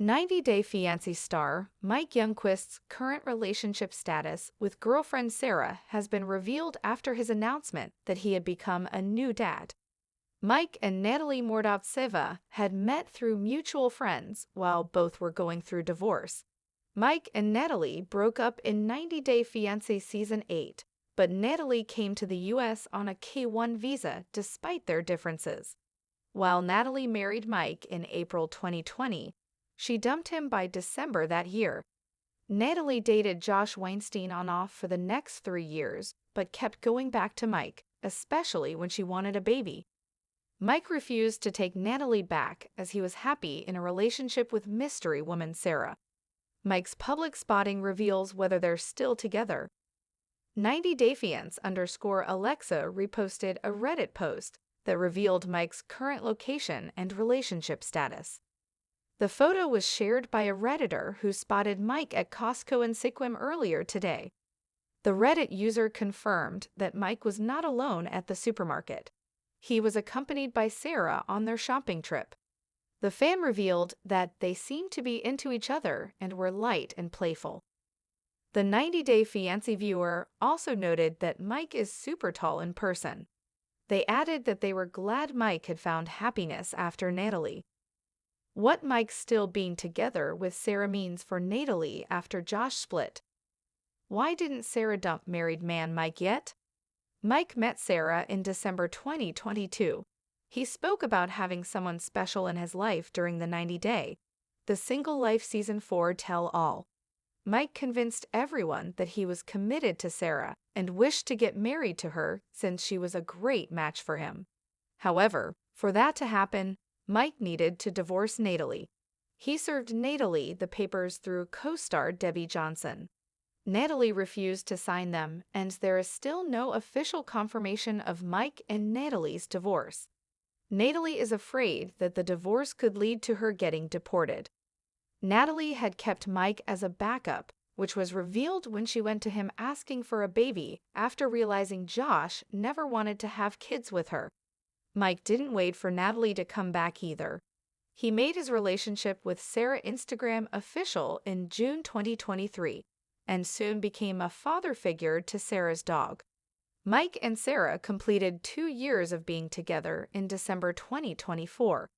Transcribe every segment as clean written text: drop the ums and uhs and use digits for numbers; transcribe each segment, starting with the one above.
90-Day Fiancé star Mike Youngquist's current relationship status with girlfriend Sara has been revealed after his announcement that he had become a new dad. Mike and Natalie Mordovtseva had met through mutual friends while both were going through divorce. Mike and Natalie broke up in 90-Day Fiancé Season 8, but Natalie came to the U.S. on a K-1 visa despite their differences. While Natalie married Mike in April 2020, she dumped him by December that year. Natalie dated Josh Weinstein on-off for the next 3 years, but kept going back to Mike, especially when she wanted a baby. Mike refused to take Natalie back as he was happy in a relationship with mystery woman Sara. Mike's public spotting reveals whether they're still together. 90-Day Fiance_Alexa reposted a Reddit post that revealed Mike's current location and relationship status. The photo was shared by a Redditor who spotted Mike at Costco in Sequim earlier today. The Reddit user confirmed that Mike was not alone at the supermarket. He was accompanied by Sara on their shopping trip. The fan revealed that they seemed to be into each other and were light and playful. The 90-Day Fiancé viewer also noted that Mike is super tall in person. They added that they were glad Mike had found happiness after Natalie. What Mike still being together with Sara means for Natalie after Josh split. Why didn't Sara dump married man Mike yet? Mike met Sara in December 2022. He spoke about having someone special in his life during the 90-Day, the Single Life Season 4 tell-all. Mike convinced everyone that he was committed to Sara and wished to get married to her since she was a great match for him. However, for that to happen, Mike needed to divorce Natalie. He served Natalie the papers through co-star Debbie Johnson. Natalie refused to sign them, and there is still no official confirmation of Mike and Natalie's divorce. Natalie is afraid that the divorce could lead to her getting deported. Natalie had kept Mike as a backup, which was revealed when she went to him asking for a baby after realizing Josh never wanted to have kids with her. Mike didn't wait for Natalie to come back either. He made his relationship with Sara Instagram official in June 2023 and soon became a father figure to Sara's dog. Mike and Sara completed 2 years of being together in December 2024.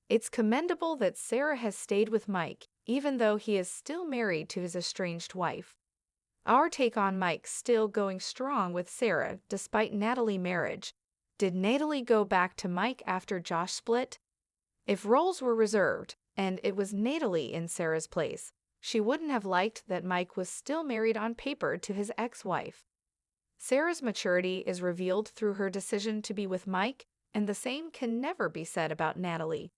It's commendable that Sara has stayed with Mike, even though he is still married to his estranged wife. Our take on Mike still going strong with Sara despite Natalie marriage. Did Natalie go back to Mike after Josh split? If roles were reserved, and it was Natalie in Sara's place, she wouldn't have liked that Mike was still married on paper to his ex-wife. Sara's maturity is revealed through her decision to be with Mike, and the same can never be said about Natalie.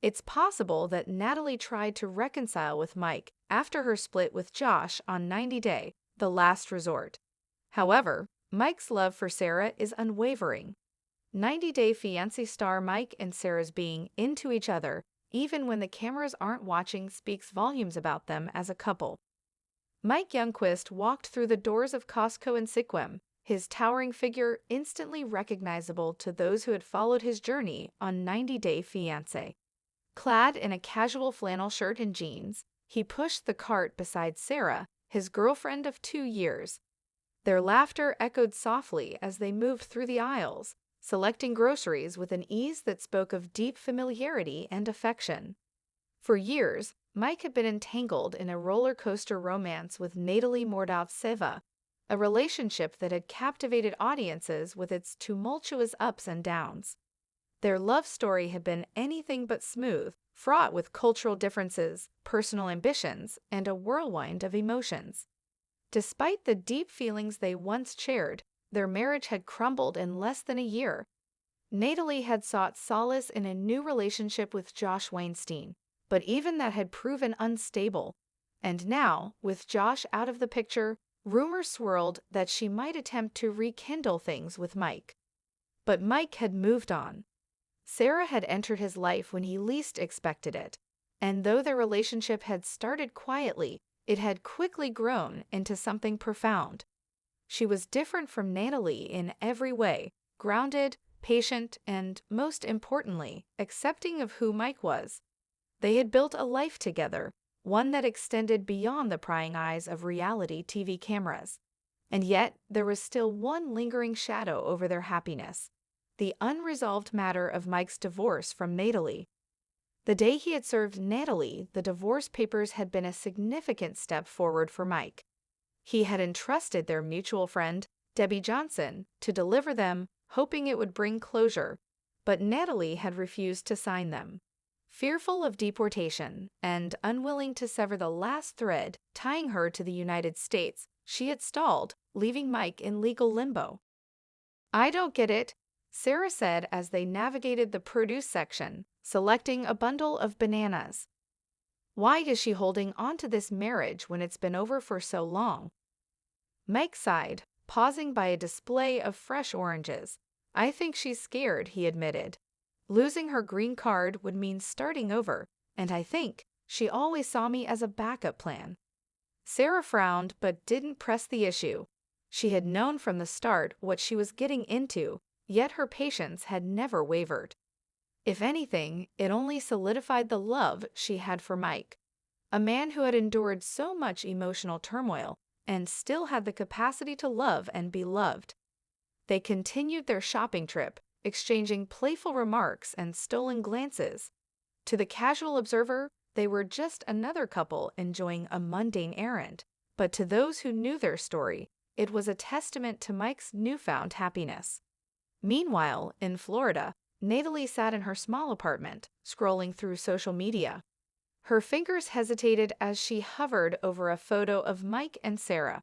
It's possible that Natalie tried to reconcile with Mike after her split with Josh on 90-Day, the last resort. However, Mike's love for Sara is unwavering. 90-Day Fiancé star Mike and Sara's being into each other, even when the cameras aren't watching, speaks volumes about them as a couple. Mike Youngquist walked through the doors of Costco in Sequim, his towering figure instantly recognizable to those who had followed his journey on 90-Day Fiancé. Clad in a casual flannel shirt and jeans, he pushed the cart beside Sara, his girlfriend of 2 years. Their laughter echoed softly as they moved through the aisles, selecting groceries with an ease that spoke of deep familiarity and affection. For years, Mike had been entangled in a roller coaster romance with Natalie Mordovtseva, a relationship that had captivated audiences with its tumultuous ups and downs. Their love story had been anything but smooth, fraught with cultural differences, personal ambitions, and a whirlwind of emotions. Despite the deep feelings they once shared, their marriage had crumbled in less than a year. Natalie had sought solace in a new relationship with Josh Weinstein, but even that had proven unstable. And now, with Josh out of the picture, rumors swirled that she might attempt to rekindle things with Mike. But Mike had moved on. Sara had entered his life when he least expected it, and though their relationship had started quietly, it had quickly grown into something profound. She was different from Natalie in every way, grounded, patient, and, most importantly, accepting of who Mike was. They had built a life together, one that extended beyond the prying eyes of reality TV cameras. And yet, there was still one lingering shadow over their happiness: the unresolved matter of Mike's divorce from Natalie. The day he had served Natalie, the divorce papers had been a significant step forward for Mike. He had entrusted their mutual friend, Debbie Johnson, to deliver them, hoping it would bring closure, but Natalie had refused to sign them. Fearful of deportation and unwilling to sever the last thread tying her to the United States, she had stalled, leaving Mike in legal limbo. "I don't get it," Sara said as they navigated the produce section, selecting a bundle of bananas. "Why is she holding on to this marriage when it's been over for so long?" Mike sighed, pausing by a display of fresh oranges. "I think she's scared," he admitted. "Losing her green card would mean starting over, and I think she always saw me as a backup plan." Sara frowned but didn't press the issue. She had known from the start what she was getting into, yet her patience had never wavered. If anything, it only solidified the love she had for Mike, a man who had endured so much emotional turmoil and still had the capacity to love and be loved. They continued their shopping trip, exchanging playful remarks and stolen glances. To the casual observer, they were just another couple enjoying a mundane errand, but to those who knew their story, it was a testament to Mike's newfound happiness. Meanwhile, in Florida, Natalie sat in her small apartment, scrolling through social media. Her fingers hesitated as she hovered over a photo of Mike and Sara.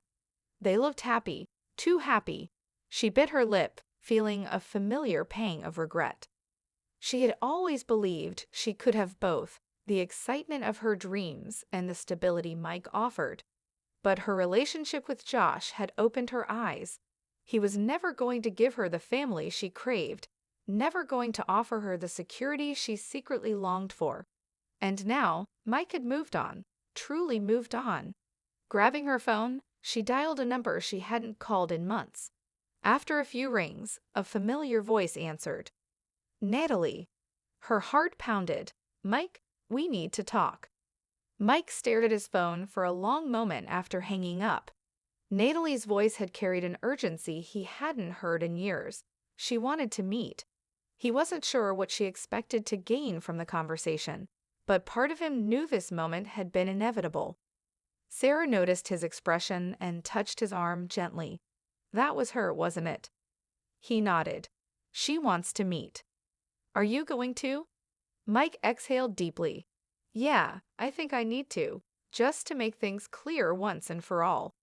They looked happy, too happy. She bit her lip, feeling a familiar pang of regret. She had always believed she could have both, the excitement of her dreams and the stability Mike offered. But her relationship with Josh had opened her eyes. He was never going to give her the family she craved, never going to offer her the security she secretly longed for. And now, Mike had moved on, truly moved on. Grabbing her phone, she dialed a number she hadn't called in months. After a few rings, a familiar voice answered. "Natalie." Her heart pounded. "Mike, we need to talk." Mike stared at his phone for a long moment after hanging up. Natalie's voice had carried an urgency he hadn't heard in years. She wanted to meet. He wasn't sure what she expected to gain from the conversation, but part of him knew this moment had been inevitable. Sara noticed his expression and touched his arm gently. That was her, wasn't it? He nodded. "She wants to meet." "Are you going to?" Mike exhaled deeply. "Yeah, I think I need to, just to make things clear once and for all."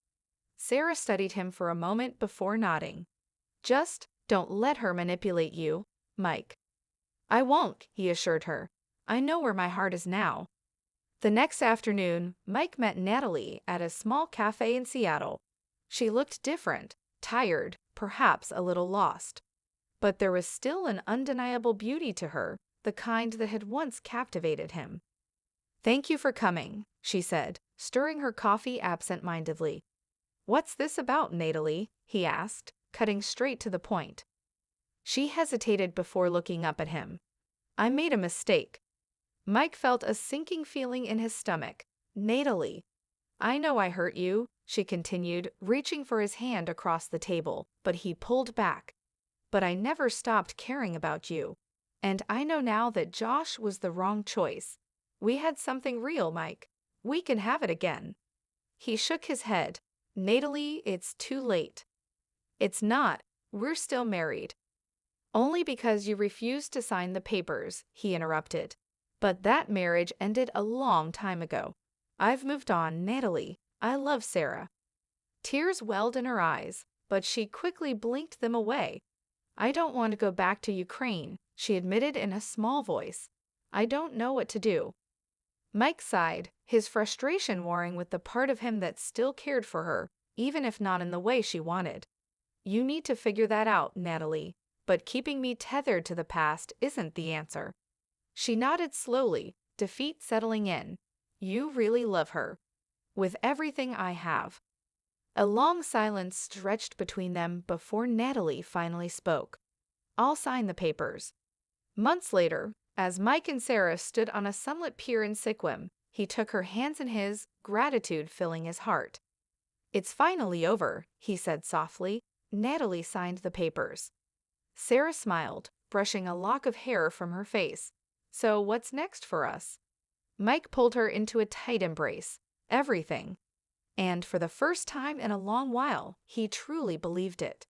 Sara studied him for a moment before nodding. "Just don't let her manipulate you, Mike." "I won't," he assured her. "I know where my heart is now." The next afternoon, Mike met Natalie at a small cafe in Seattle. She looked different, tired, perhaps a little lost. But there was still an undeniable beauty to her, the kind that had once captivated him. "Thank you for coming," she said, stirring her coffee absent-mindedly. "What's this about, Natalie?" he asked, cutting straight to the point. She hesitated before looking up at him. "I made a mistake." Mike felt a sinking feeling in his stomach. "Natalie." "I know I hurt you," she continued, reaching for his hand across the table, but he pulled back. "But I never stopped caring about you. And I know now that Josh was the wrong choice. We had something real, Mike. We can have it again." He shook his head. "Natalie, it's too late." "It's not. We're still married." "Only because you refused to sign the papers," he interrupted. "But that marriage ended a long time ago. I've moved on, Natalie. I love Sara." Tears welled in her eyes, but she quickly blinked them away. "I don't want to go back to Ukraine," she admitted in a small voice. "I don't know what to do." Mike sighed, his frustration warring with the part of him that still cared for her, even if not in the way she wanted. "You need to figure that out, Natalie, but keeping me tethered to the past isn't the answer." She nodded slowly, defeat settling in. "You really love her." "With everything I have." A long silence stretched between them before Natalie finally spoke. "I'll sign the papers." Months later, As Mike and Sara stood on a sunlit pier in Sikkim, he took her hands in his, gratitude filling his heart. "It's finally over," he said softly. Natalie signed the papers. Sara smiled, brushing a lock of hair from her face. "So what's next for us?" Mike pulled her into a tight embrace. "Everything." And for the first time in a long while, he truly believed it.